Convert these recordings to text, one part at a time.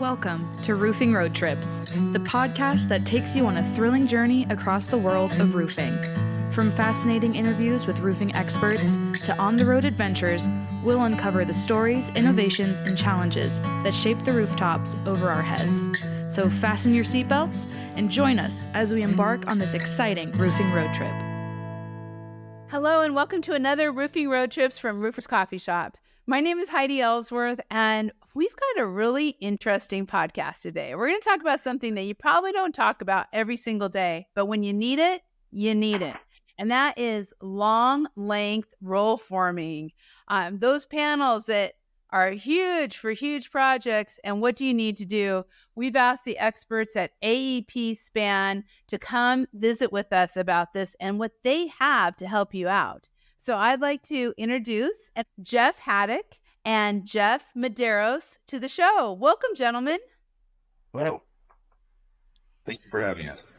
Welcome to Roofing Road Trips, the podcast that takes you on a thrilling journey across the world of roofing. From fascinating interviews with roofing experts to on-the-road adventures, we'll uncover the stories, innovations, and challenges that shape the rooftops over our heads. So fasten your seatbelts and join us as we embark on this exciting roofing road trip. Hello and welcome to another Roofing Road Trips from Roofers Coffee Shop. My name is Heidi Ellsworth, and we've got a really interesting podcast today. We're going to talk about something that you probably don't talk about every single day, but when you need it, you need it. And that is long length roll forming. Those panels that are huge for huge projects. And what do you need to do? We've asked the experts at AEP Span to come visit with us about this and what they have to help you out. So I'd like to introduce Jeff Haddock and Jeff Medeiros to the show. Welcome, gentlemen. Hello. Thank you for having us.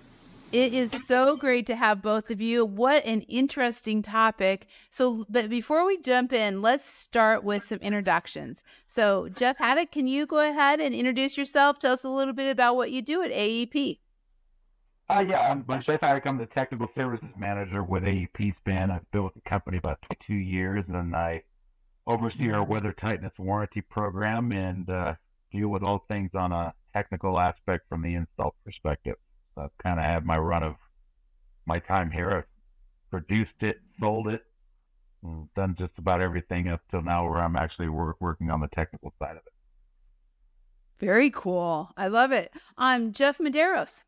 It is so great to have both of you. What an interesting topic. But before we jump in, let's start with some introductions. So Jeff Haddock, can you go ahead and introduce yourself? Tell us a little bit about what you do at AEP. I'm Jeff Haddock. I'm the Technical Services Manager with AEP Span. I've been with the company about 2 years, and I oversee our weather tightness warranty program and deal with all things on a technical aspect from the install perspective. So I've kind of had my run of my time here. I've produced it, sold it, and done just about everything up till now where I'm actually working on the technical side of it. Very cool. I love it. I'm Jeff Medeiros.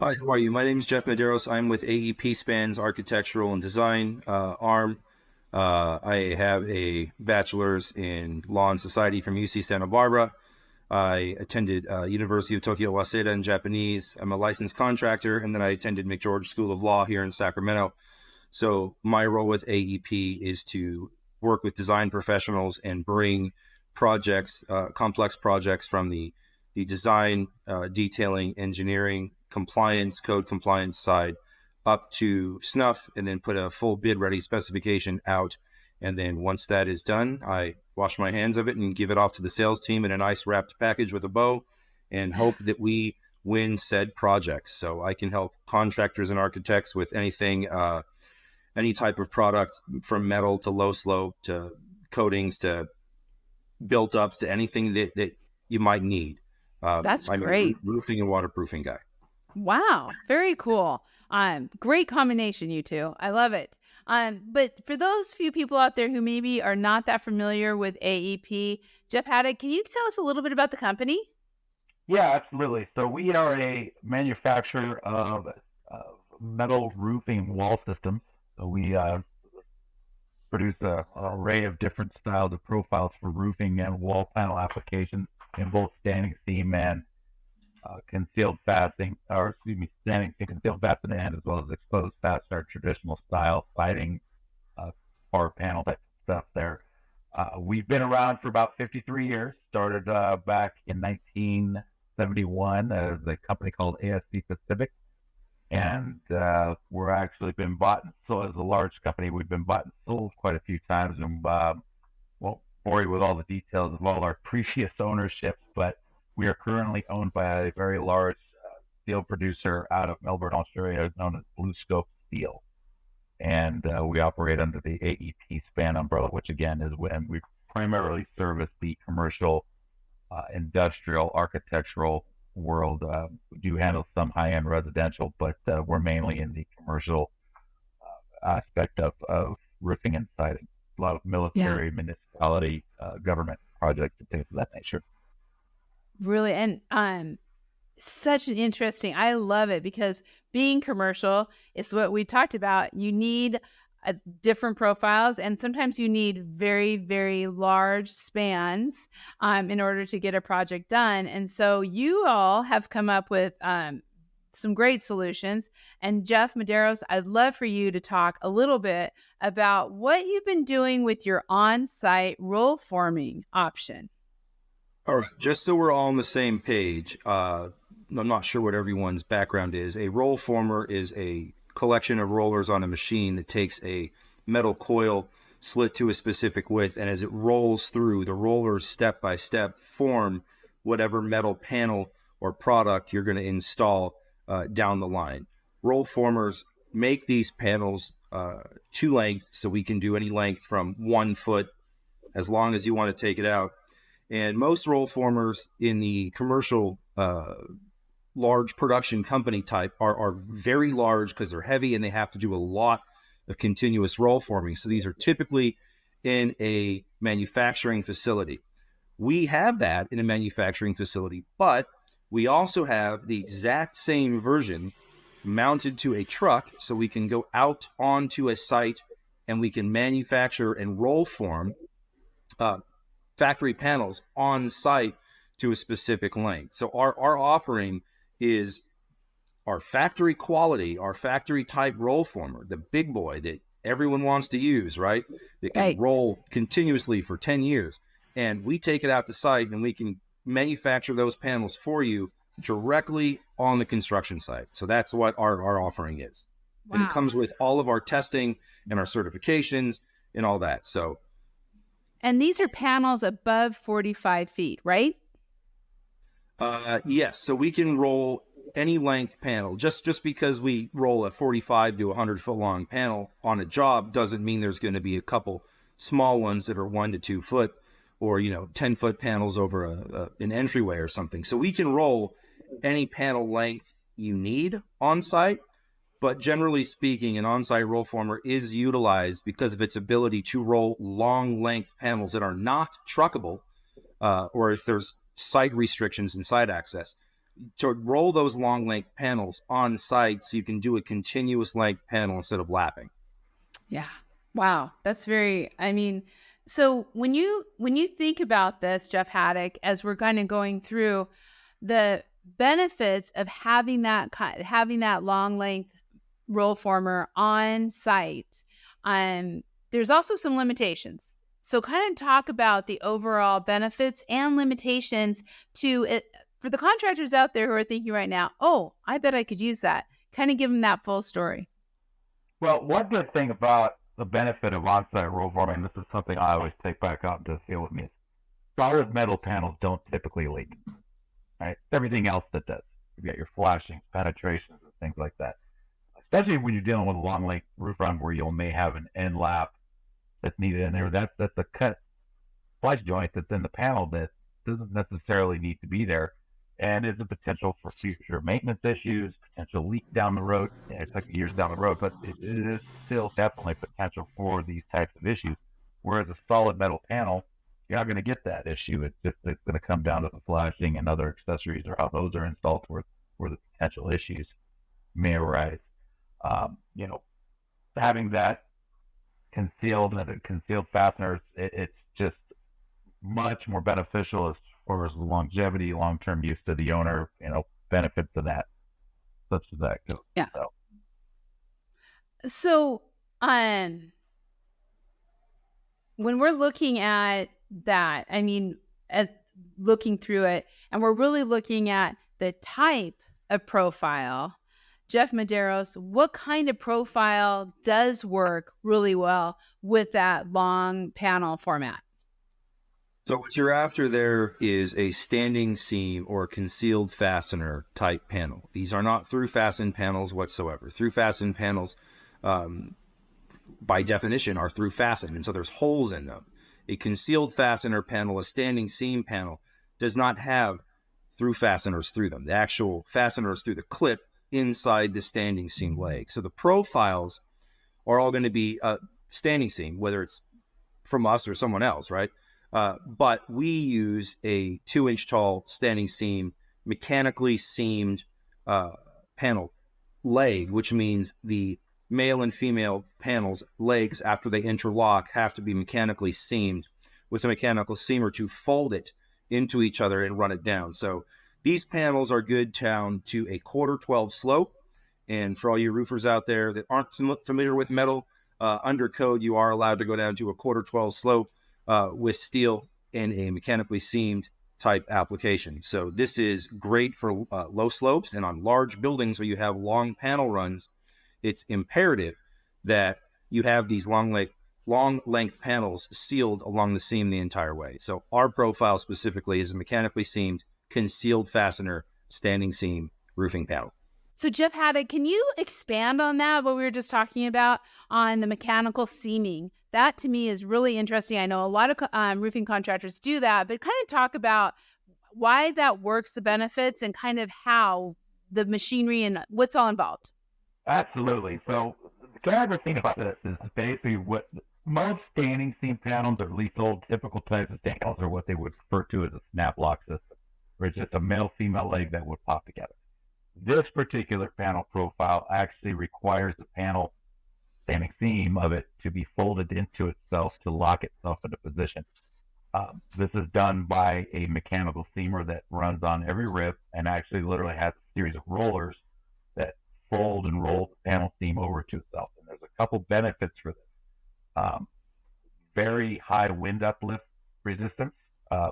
Hi, how are you? My name is Jeff Medeiros. I'm with AEP Span's Architectural and Design arm. I have a bachelor's in Law and Society from UC Santa Barbara. I attended University of Tokyo Waseda in Japanese. I'm a licensed contractor, and then I attended McGeorge School of Law here in Sacramento. So my role with AEP is to work with design professionals and bring projects, complex projects from the design, detailing, engineering, compliance, code compliance side up to snuff, and then put a full bid ready specification out. And then once that is done, I wash my hands of it and give it off to the sales team in a nice wrapped package with a bow and hope that we win said projects. So I can help contractors and architects with anything, any type of product from metal to low slope to coatings to built ups to anything that you might need. That's I'm great. a roofing and waterproofing guy. Wow. Very cool. Great combination, you two. I love it. But for those few people out there who maybe are not that familiar with AEP, Jeff Haddock, can you tell us a little bit about the company? Yeah, absolutely. So we are a manufacturer of metal roofing wall systems. So we produce an array of different styles of profiles for roofing and wall panel applications in both standing seam and concealed fastening, standing and concealed fastening, as well as exposed fastening, our traditional style siding, bar panel type stuff there. We've been around for about 53 years. Started back in 1971 as a company called ASC Pacific, and we're actually been bought and sold as a large company. We've been bought and sold quite a few times, and won't bore you with all the details of all our previous ownership, but we are currently owned by a very large steel producer out of Melbourne, Australia, known as Blue Scope Steel. And we operate under the AEP Span umbrella, which again is when we primarily service the commercial, industrial, architectural world. We do handle some high-end residential, but we're mainly in the commercial aspect of roofing and siding. A lot of military, municipality, government projects and things of that nature. Really, and such an interesting, I love it because being commercial is what we talked about. You need different profiles, and sometimes you need very, very large spans in order to get a project done. And so you all have come up with some great solutions. And Jeff Medeiros, I'd love for you to talk a little bit about what you've been doing with your on-site roll forming option. All right, just so we're all on the same page, I'm not sure what everyone's background is. A roll former is a collection of rollers on a machine that takes a metal coil slit to a specific width, and as it rolls through, the rollers step by step form whatever metal panel or product you're going to install down the line. Roll formers make these panels to length, so we can do any length from 1 foot as long as you want to take it out. And most roll formers in the commercial large production company type are very large because they're heavy and they have to do a lot of continuous roll forming. So these are typically in a manufacturing facility. We have that in a manufacturing facility, but we also have the exact same version mounted to a truck, so we can go out onto a site and we can manufacture and roll form factory panels on site to a specific length. So our offering is our factory quality, our factory type roll former, the big boy that everyone wants to use, right? That can roll continuously for 10 years. And we take it out to site and we can manufacture those panels for you directly on the construction site. So that's what our offering is. Wow. And it comes with all of our testing and our certifications and all that. So, and these are panels above 45 feet, right? Yes. So we can roll any length panel. Just because we roll a 45 to 100 foot long panel on a job doesn't mean there's going to be a couple small ones that are 1 to 2 foot, or 10-foot panels over an entryway or something. So we can roll any panel length you need on site, but generally speaking, an on-site roll former is utilized because of its ability to roll long length panels that are not truckable, or if there's site restrictions and site access, to roll those long length panels on site so you can do a continuous length panel instead of lapping. Yeah. Wow. That's so when you think about this, Jeff Haddock, as we're kind of going through the benefits of having that long length roll former on site, there's also some limitations. So kind of talk about the overall benefits and limitations to it for the contractors out there who are thinking right now, oh, I bet I could use that. Kind of give them that full story. Well, one good thing about the benefit of on-site roll forming, this is something I always take back out into the field with me, solid metal panels don't typically leak, right? Everything else that does. You got your flashings, penetrations, and things like that. Especially when you're dealing with a long length roof run where you may have an end lap that's needed in there. That's a cut splice joint that's in the panel that doesn't necessarily need to be there, and is a potential for future maintenance issues, potential leak down the road. It's like years down the road, but it is still definitely potential for these types of issues. Whereas a solid metal panel, you're not going to get that issue. It's going to come down to the flashing and other accessories or how those are installed where the potential issues may arise. Having that concealed fasteners, it's just much more beneficial as far as the longevity, long-term use to the owner, benefits of that, such as that goes. Yeah. So, when we're looking at that, looking through it, and we're really looking at the type of profile, Jeff Medeiros, what kind of profile does work really well with that long panel format? So what you're after there is a standing seam or concealed fastener type panel. These are not through fastened panels whatsoever. Through fastened panels, by definition, are through fastened, and so there's holes in them. A concealed fastener panel, a standing seam panel, does not have through fasteners through them. The actual fastener is through the clip inside the standing seam leg. So the profiles are all going to be standing seam, whether it's from us or someone else, right? But we use a 2-inch tall standing seam, mechanically seamed panel leg, which means the male and female panels legs, after they interlock, have to be mechanically seamed with a mechanical seamer to fold it into each other and run it down. So these panels are good down to a 1/4 slope. And for all you roofers out there that aren't familiar with metal, under code, you are allowed to go down to a 1/4 slope with steel in a mechanically seamed type application. So this is great for low slopes and on large buildings where you have long panel runs. It's imperative that you have these long long length panels sealed along the seam the entire way. So our profile specifically is a mechanically seamed, concealed fastener, standing seam roofing panel. So Jeff Haddock, can you expand on that, what we were just talking about on the mechanical seaming? That to me is really interesting. I know a lot of roofing contractors do that, but kind of talk about why that works, the benefits, and kind of how the machinery and what's all involved. Absolutely. So the kind of thing about this is basically what most standing seam panels, or at least old typical types of standing panels, are what they would refer to as a snap lock system, where it's just a male-female leg that would pop together. This particular panel profile actually requires the panel standing seam of it to be folded into itself to lock itself into position. This is done by a mechanical seamer that runs on every rib and actually literally has a series of rollers that fold and roll the panel seam over to itself. And there's a couple benefits for this. Very high wind uplift resistance.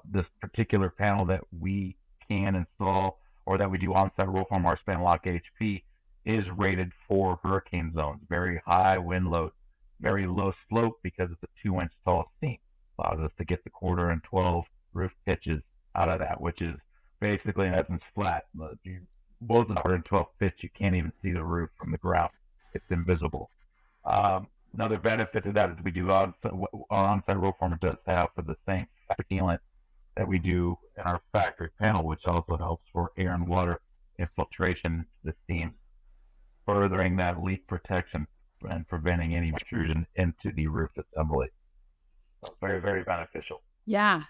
This particular panel that we can install or that we do on-site roll form, our Span Lok HP, is rated for hurricane zones. Very high wind load, very low slope because it's a 2-inch tall seam. Allows us to get the 1/4 and 12 roof pitches out of that, which is basically in essence flat. Both of 112 pitch, you can't even see the roof from the ground. It's invisible. Another benefit to that is we do on-site roll form does have for the same sealant that we do in our factory panel, which also helps for air and water infiltration to the seams, furthering that leak protection and preventing any intrusion into the roof assembly. So very, very beneficial. Yeah.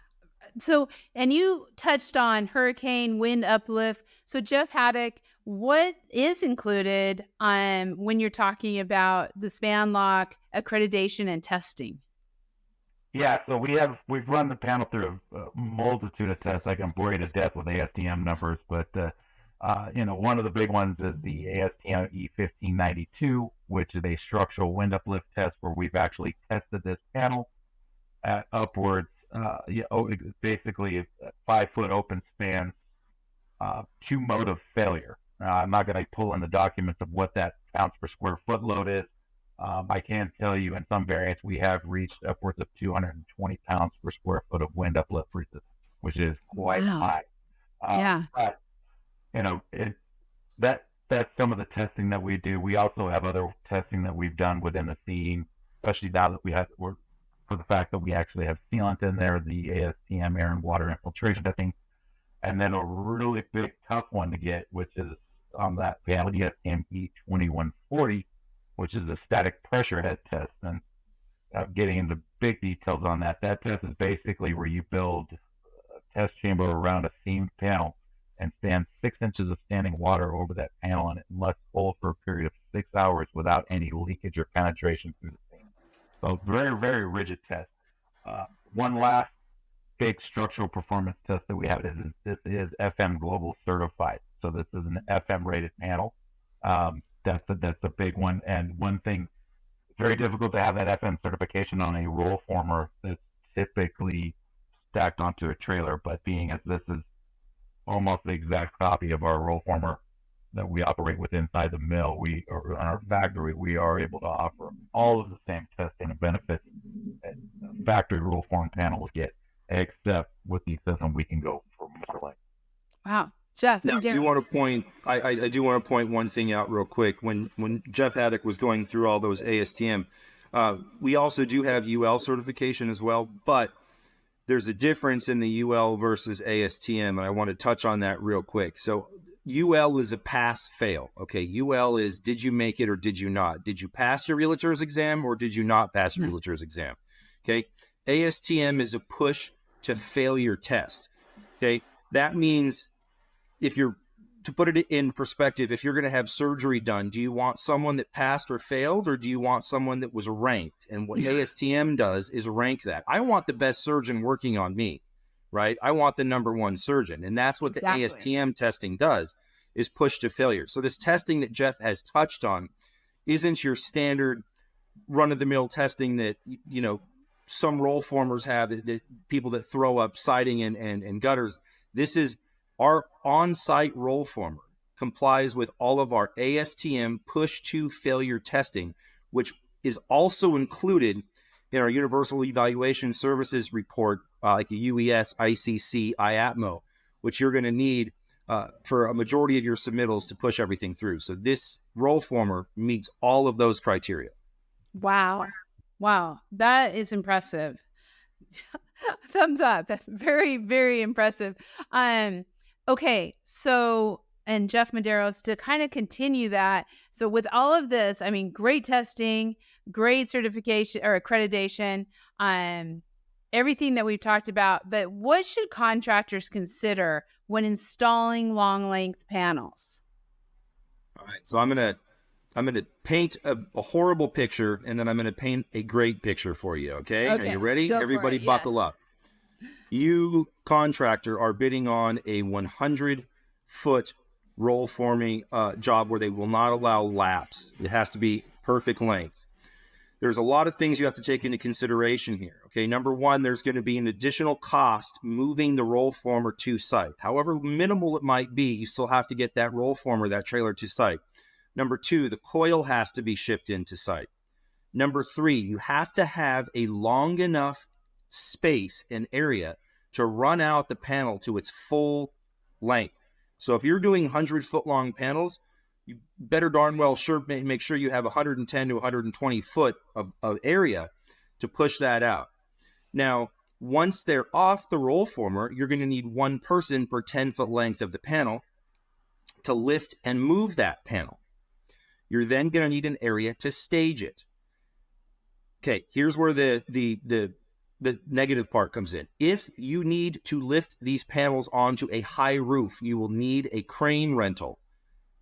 So, and you touched on hurricane wind uplift. So Jeff Haddock, what is included when you're talking about the Span Lok accreditation and testing? Yeah, so we've run the panel through a multitude of tests. I can bore you to death with ASTM numbers, but one of the big ones is the ASTM E1592, which is a structural wind uplift test where we've actually tested this panel at upwards, basically a 5-foot open span, 2 mode of failure. I'm not going to pull in the documents of what that pounds per square foot load is. I can tell you in some variants we have reached upwards of 220 pounds per square foot of wind uplift resistance, which is quite high. Yeah. But, that's some of the testing that we do. We also have other testing that we've done within the seam, especially now that for the fact that we actually have sealant in there, the ASTM air and water infiltration testing, and then a really big tough one to get, which is on that panel, the ASTM E2140, which is a static pressure head test. And getting into big details on that, that test is basically where you build a test chamber around a seamed panel and stand 6 inches of standing water over that panel, and it must hold for a period of 6 hours without any leakage or penetration through the seam. So very, very rigid test. One last big structural performance test that we have is this is FM Global certified. So this is an FM rated panel. That's a big one. And one thing, it's very difficult to have that FM certification on a roll former that's typically stacked onto a trailer, but being as this is almost the exact copy of our roll former that we operate with inside the mill, or in our factory, we are able to offer all of the same testing and benefits that a factory roll form panel would get, except with the system we can go for more. Wow. Jeff, now, I do want to point one thing out real quick. When Jeff Haddock was going through all those ASTM, we also do have UL certification as well, but there's a difference in the UL versus ASTM, and I want to touch on that real quick. So UL is a pass-fail. Okay, UL is did you make it or did you not? Did you pass your realtor's exam or did you not pass your realtor's exam? Okay, ASTM is a push to failure test. Okay, that means to put it in perspective, if you're going to have surgery done, do you want someone that passed or failed, or do you want someone that was ranked? And what ASTM does is rank that. I want the best surgeon working on me, right? I want the #1 surgeon. And that's what the ASTM testing does, is push to failure. So this testing that Jeff has touched on isn't your standard run-of-the-mill testing that, some roll formers have, that people that throw up siding and gutters. This is our on-site roll former complies with all of our ASTM push to failure testing, which is also included in our Universal Evaluation Services report, like a UES, ICC, IATMO, which you're going to need for a majority of your submittals to push everything through. So this roll former meets all of those criteria. Wow. Wow. That is impressive. Thumbs up. That's very, very impressive. Okay. So, and Jeff Medeiros, to kind of continue that. So with all of this, I mean, great testing, great certification or accreditation, everything that we've talked about, but what should contractors consider when installing long length panels? All right. So I'm going to paint a horrible picture, and then I'm going to paint a great picture for you. Okay. Are you ready? Everybody buckle up. You, contractor, are bidding on a 100-foot roll forming job where they will not allow laps. It has to be perfect length. There's a lot of things you have to take into consideration here. Okay. Number one, there's going to be an additional cost moving the roll former to site. However minimal it might be, you still have to get that roll former, that trailer, to site. Number two, the coil has to be shipped into site. Number three, you have to have a long enough space and area to run out the panel to its full length. So if you're doing 100-foot long panels, you better darn well make sure you have 110 to 120 foot of area to push that out. Now, once they're off the roll former, you're going to need one person per 10-foot length of the panel to lift and move that panel. You're then going to need an area to stage it. Okay, here's where the negative part comes in. If you need to lift these panels onto a high roof, you will need a crane rental.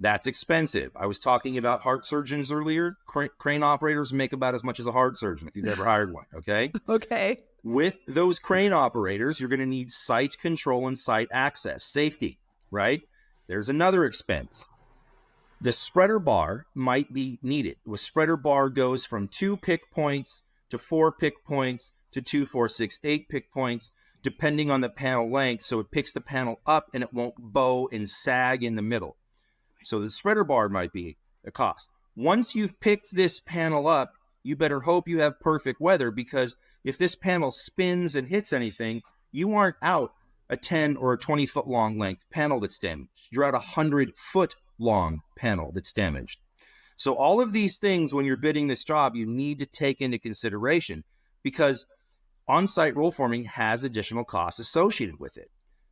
That's expensive. I was talking about heart surgeons earlier. Crane operators make about as much as a heart surgeon if you've ever hired one, okay? Okay. With those crane operators, you're going to need site control and site access, safety, right? There's another expense. The spreader bar might be needed. The spreader bar goes from 2 pick points to 4 pick points to 2, 4, 6, 8 pick points, depending on the panel length. So it picks the panel up and it won't bow and sag in the middle. So the spreader bar might be a cost. Once you've picked this panel up, you better hope you have perfect weather, because if this panel spins and hits anything, you aren't out a 10 or a 20 foot long length panel that's damaged. You're out a 100-foot long panel that's damaged. So all of these things, when you're bidding this job, you need to take into consideration, because on-site roll forming has additional costs associated with it.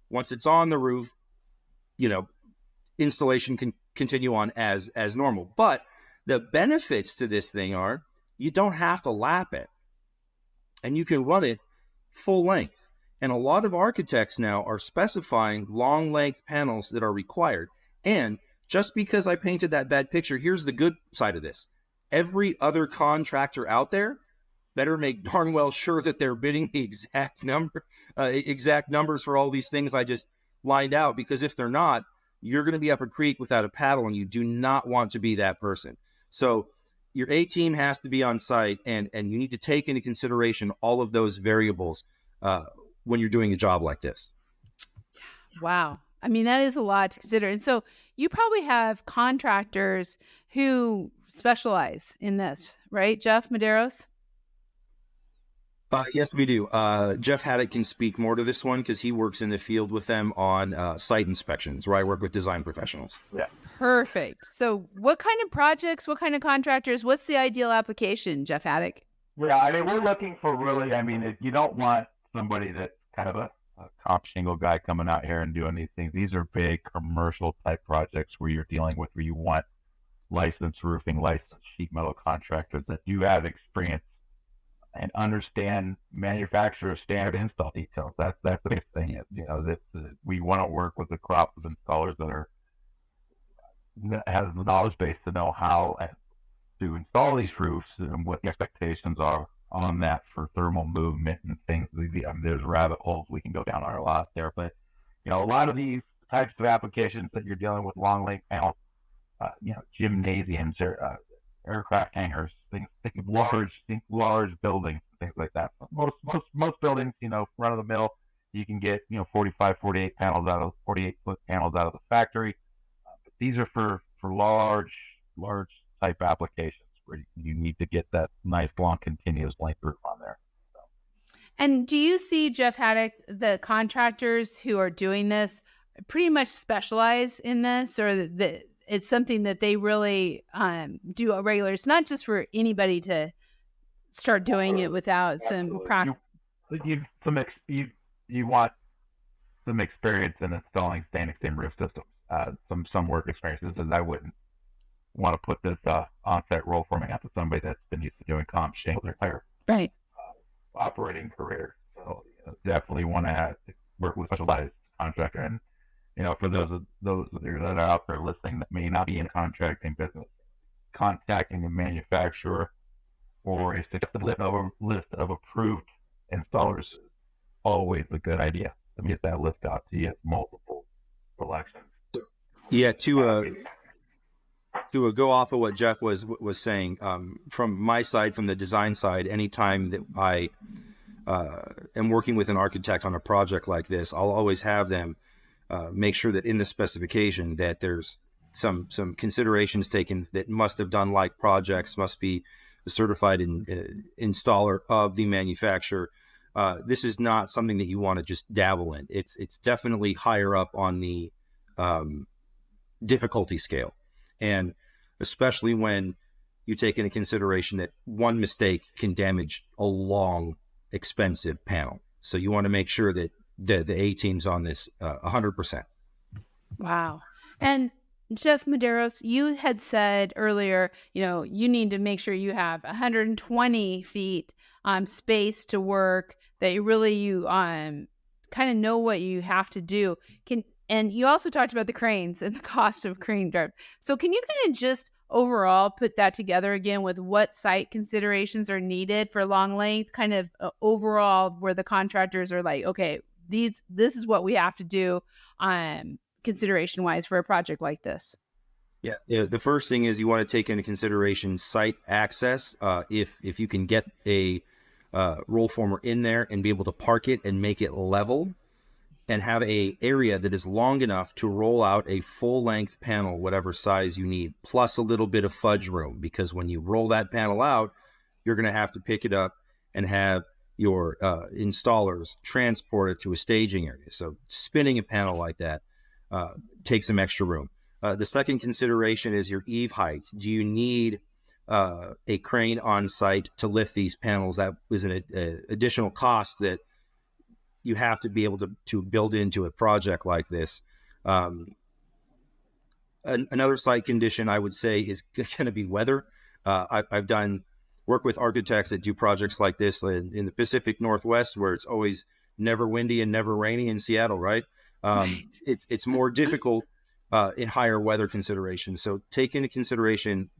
Once it's on the roof, installation can continue on as normal. But the benefits to this thing are you don't have to lap it, and you can run it full length. And a lot of architects now are specifying long length panels that are required. And just because I painted that bad picture, here's the good side of this. Every other contractor out there better make darn well sure that they're bidding the exact numbers for all these things I just lined out, because if they're not, you're going to be up a creek without a paddle, and you do not want to be that person. So your A team has to be on site, and you need to take into consideration all of those variables when you're doing a job like this. Wow. I mean, that is a lot to consider. And so you probably have contractors who specialize in this, right, Jeff Medeiros? Yes, we do. Jeff Haddock can speak more to this one because he works in the field with them on site inspections, where I work with design professionals. Yeah. Perfect. So what kind of projects, what kind of contractors, what's the ideal application, Jeff Haddock? Yeah, I mean, we're looking for you don't want somebody that's kind of a comp shingle guy coming out here and doing these things. These are big commercial type projects where you want licensed roofing, licensed sheet metal contractors that do have experience and understand manufacturer standard install details. That's the big thing. That we want to work with a crop of installers that has the knowledge base to know how to install these roofs and what the expectations are on that for thermal movement and things. There's rabbit holes we can go down our lot there, but a lot of these types of applications that you're dealing with, long length panels, gymnasiums, aircraft hangars, think large buildings, things like that. Most buildings, run of the mill, you can get 45, 48 panels 48-foot panels out of the factory. But these are for large type applications where you need to get that nice long continuous length roof on there. So. And do you see, Jeff Haddock, the contractors who are doing this pretty much specialize in this, or that it's something that they really do regular? It's not just for anybody to start doing it without some practice. You want some experience in installing standing seam roof systems, some work experiences, and I wouldn't want to put this on-site roll forming out to somebody that's been used to doing comp shingle their entire operating career. So definitely want to work with a specialized contractor. And for those of you that are out there listening that may not be in contracting business, contacting a manufacturer or a list of approved installers is always a good idea to get that list out to you, multiple selections. Yeah, to go off of what Jeff was saying, from my side, from the design side, anytime that I am working with an architect on a project like this, I'll always have them make sure that in the specification that there's some considerations taken that must have done like projects, must be the certified installer of the manufacturer. This is not something that you want to just dabble in. It's definitely higher up on the difficulty scale. And especially when you take into consideration that one mistake can damage a long, expensive panel. So you want to make sure that the A-team's on this 100%. Wow. And Jeff Medeiros, you had said earlier, you need to make sure you have 120 feet space to work, that you kind of know what you have to do. And you also talked about the cranes and the cost of crane drive. So can you kind of just overall put that together again with what site considerations are needed for long length, kind of overall where the contractors are like, okay, this is what we have to do consideration wise for a project like this? Yeah, the first thing is you want to take into consideration site access. If you can get a roll former in there and be able to park it and make it level, and have a area that is long enough to roll out a full length panel, whatever size you need, plus a little bit of fudge room, because when you roll that panel out, you're going to have to pick it up and have your installers transport it to a staging area. So spinning a panel like that takes some extra room. The second consideration is your eave height. Do you need a crane on site to lift these panels? That is an additional cost that you have to be able to build into a project like this. Another site condition I would say is going to be weather. I've done work with architects that do projects like this in the Pacific Northwest, where it's always never windy and never rainy in Seattle, right? Right. It's more difficult in higher weather considerations. So take into consideration,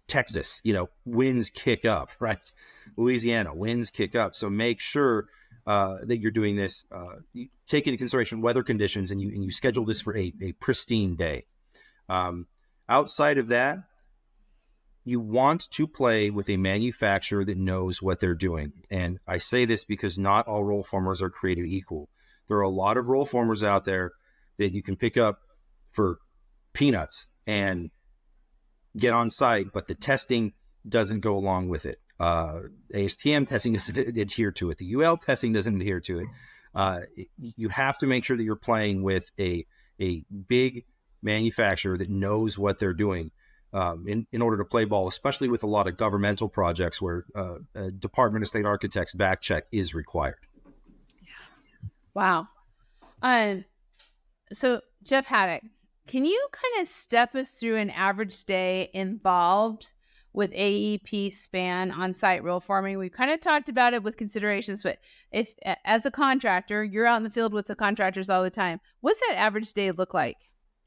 Texas, winds kick up, right? Louisiana, winds kick up. So make sure that you're doing this, you take into consideration weather conditions, and you schedule this for a pristine day. Outside of that, you want to play with a manufacturer that knows what they're doing. And I say this because not all roll formers are created equal. There are a lot of roll formers out there that you can pick up for peanuts and get on site, but the testing doesn't go along with it. ASTM testing doesn't adhere to it. The UL testing doesn't adhere to it. You have to make sure that you're playing with a big manufacturer that knows what they're doing in order to play ball, especially with a lot of governmental projects where a Department of State Architects back check is required. Wow. So Jeff Haddock, can you kind of step us through an average day involved with AEP Span on-site roll forming? We've kind of talked about it with considerations, but if as a contractor, you're out in the field with the contractors all the time, what's that average day look like?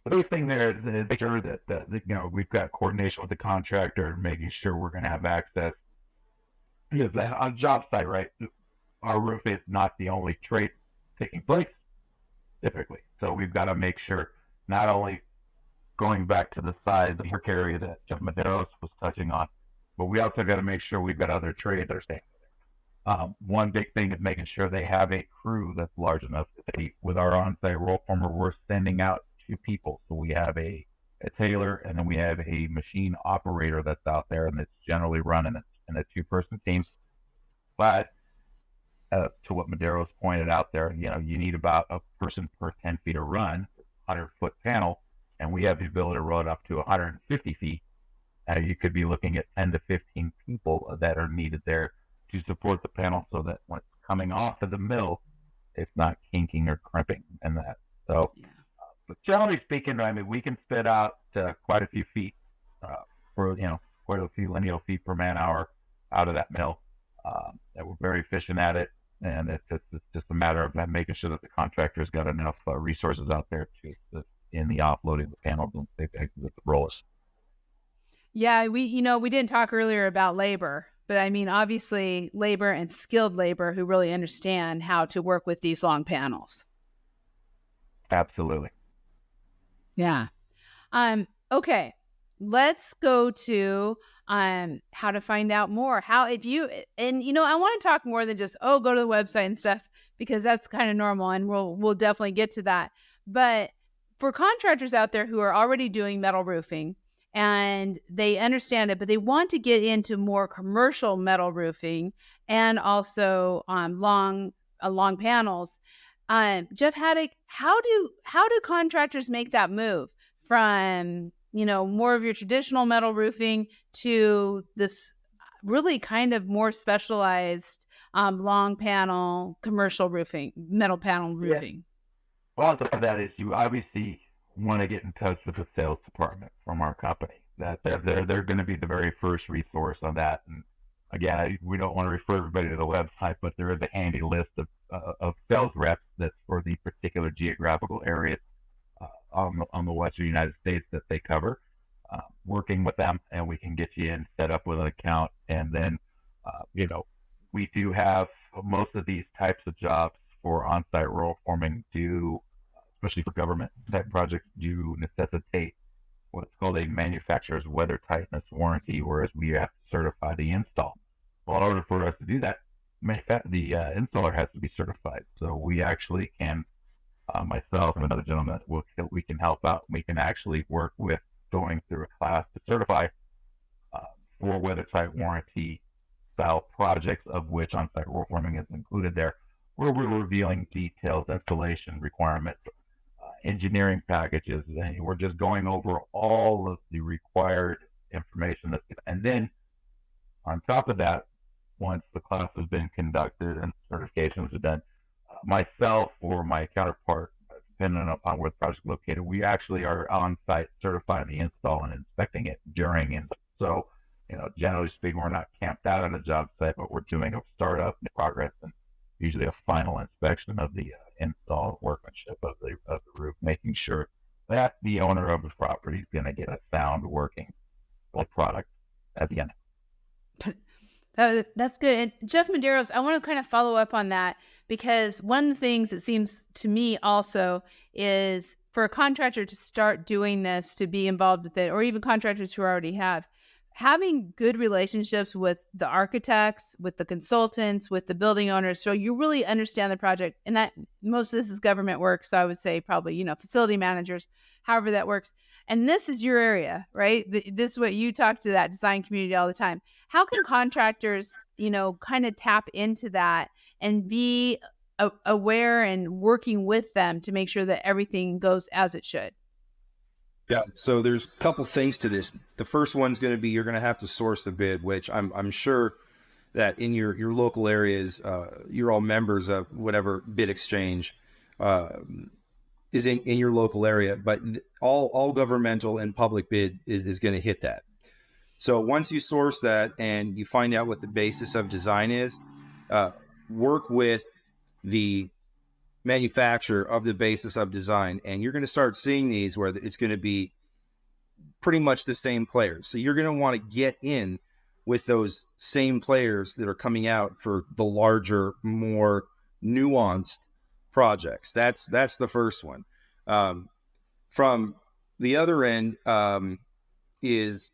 The big thing there is to make sure that we've got coordination with the contractor, making sure we're going to have access. Because on job site, right, our roof is not the only trade taking place typically. So we've got to make sure not only going back to the size of the work area that Jeff Medeiros was touching on, but we also got to make sure we've got other trades that are staying there. One big thing is making sure they have a crew that's large enough. With our on-site roll former, we're sending out 2 people, so we have a a tailor, and then we have a machine operator that's out there, and it's generally running it in a two-person team. But to what Medeiros pointed out there, you need about a person per 10 feet of run, 100-foot panel, and we have the ability to run up to 150 feet. You could be looking at 10 to 15 people that are needed there to support the panel so that when it's coming off of the mill, it's not kinking or crimping and that. So, but generally speaking, I mean, we can spit out quite a few feet for, quite a few lineal feet per man hour out of that mill. And we're very efficient at it. And it's just a matter of making sure that the contractor's got enough resources out there to in the offloading the panels and they exit the rollers. Yeah, we didn't talk earlier about labor, but I mean, obviously labor and skilled labor who really understand how to work with these long panels. Absolutely. Yeah. Okay. Let's go to how to find out more. I want to talk more than just, go to the website and stuff, because that's kind of normal and we'll definitely get to that. But for contractors out there who are already doing metal roofing and they understand it, but they want to get into more commercial metal roofing and also long panels. Jeff Haddock, how do contractors make that move from, more of your traditional metal roofing to this really kind of more specialized long panel commercial roofing, metal panel roofing? Yeah. Well, on top of that is you obviously want to get in touch with the sales department from our company. That they're going to be the very first resource on that. And again, we don't want to refer everybody to the website, but there is a handy list of sales reps that's for the particular geographical areas on the Western United States that they cover. Working with them, and we can get you in, set up with an account, and then we do have most of these types of jobs for on-site roll forming especially for government type projects, do necessitate what's called a manufacturer's weather tightness warranty, whereas we have to certify the install. Well, in order for us to do that, the installer has to be certified. So we actually can, myself and another gentleman, we can help out. We can actually work with going through a class to certify for weather tight warranty style projects, of which on-site roll forming is included there, where we're revealing details, installation requirements, engineering packages, and we're just going over all of the required information. And then on top of that, once the class has been conducted and certifications are done, myself or my counterpart, depending upon where the project is located, we actually are on site certifying the install and inspecting it during. And so, generally speaking, we're not camped out on the job site, but we're doing a startup in progress and usually a final inspection of the install workmanship of the roof, making sure that the owner of the property is going to get a sound working product at the end. That's good. And Jeff Medeiros, I want to kind of follow up on that, because one of the things it seems to me also is for a contractor to start doing this, to be involved with it, or even contractors who already have, having good relationships with the architects, with the consultants, with the building owners, so you really understand the project. And that most of this is government work, so I would say probably facility managers, however that works. And this is your area, right? This is what you talk to that design community all the time. How can contractors, kind of tap into that and be aware and working with them to make sure that everything goes as it should? Yeah, so there's a couple things to this. The first one's going to be you're going to have to source the bid, which I'm sure that in your local areas, you're all members of whatever bid exchange is in your local area. But all governmental and public bid is going to hit that. So once you source that and you find out what the basis of design is, work with the manufacturer of the basis of design, and you're going to start seeing these where it's going to be pretty much the same players. So you're going to want to get in with those same players that are coming out for the larger, more nuanced projects. That's the first one. From the other end is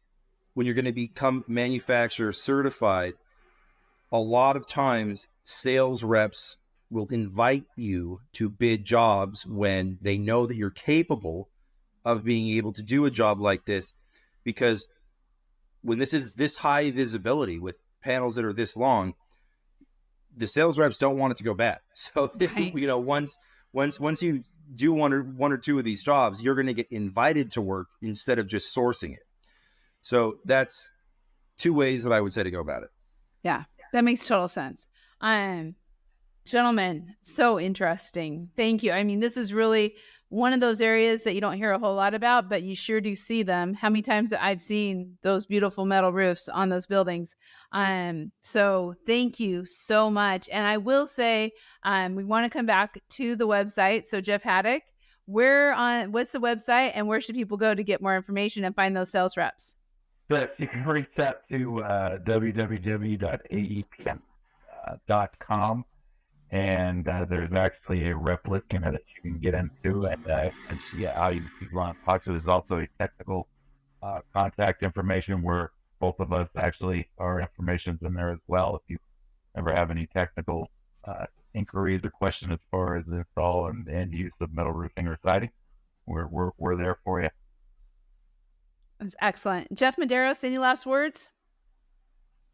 when you're going to become manufacturer certified, a lot of times sales reps will invite you to bid jobs when they know that you're capable of being able to do a job like this, because when this is this high visibility with panels that are this long, the sales reps don't want it to go bad. So, Right. you know, once you do one or two of these jobs, you're going to get invited to work instead of just sourcing it. So that's two ways that I would say to go about it. Yeah, that makes total sense. Gentlemen, so interesting. Thank you. I mean, this is really one of those areas that you don't hear a whole lot about, but you sure do see them. How many times that I've seen those beautiful metal roofs on those buildings. So thank you so much. And I will say, we want to come back to the website. So Jeff Haddock, what's the website and where should people go to get more information and find those sales reps? But you can reach out to www.aep.com. And there's actually a rep list that you can get into and see how you run talks. There's also a technical contact information where both of us actually, our information's in there as well. If you ever have any technical inquiries or questions as far as the install and end use of metal roofing or siding, we're there for you. That's excellent. Jeff Medeiros, any last words?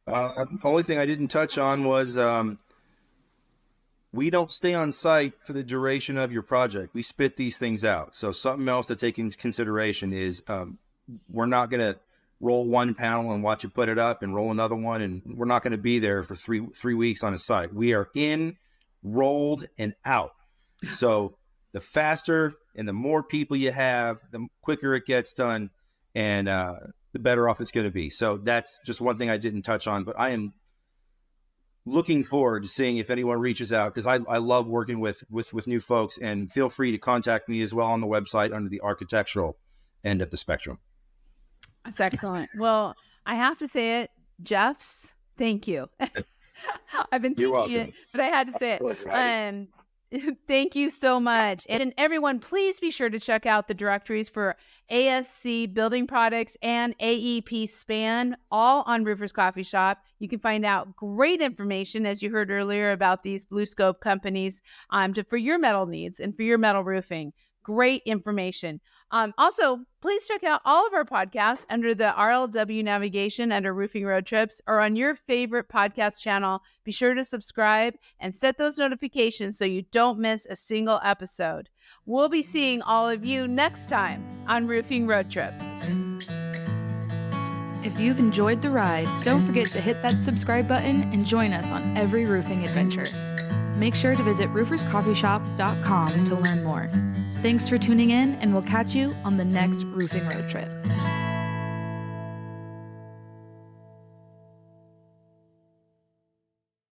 The only thing I didn't touch on was we don't stay on site for the duration of your project. We spit these things out. So something else to take into consideration is we're not going to roll one panel and watch you put it up and roll another one. And we're not going to be there for three weeks on a site. We are in, rolled, and out. So the faster and the more people you have, the quicker it gets done, and the better off it's going to be. So that's just one thing I didn't touch on, but I am looking forward to seeing if anyone reaches out, because I love working with new folks, and feel free to contact me as well on the website under the architectural end of the spectrum. That's excellent. Well, I have to say it, Jeff's, thank you. I've been thinking it, but I had to say it. Thank you so much. And everyone, please be sure to check out the directories for ASC Building Products and AEP Span, all on Roofers Coffee Shop. You can find out great information, as you heard earlier, about these Blue Scope companies for your metal needs and for your metal roofing. Great information. Also, please check out all of our podcasts under the RLW navigation under Roofing Road Trips, or on your favorite podcast channel. Be sure to subscribe and set those notifications so you don't miss a single episode. We'll be seeing all of you next time on Roofing Road Trips. If you've enjoyed the ride, don't forget to hit that subscribe button and join us on every roofing adventure. Make sure to visit rooferscoffeeshop.com to learn more. Thanks for tuning in, and we'll catch you on the next Roofing Road Trip.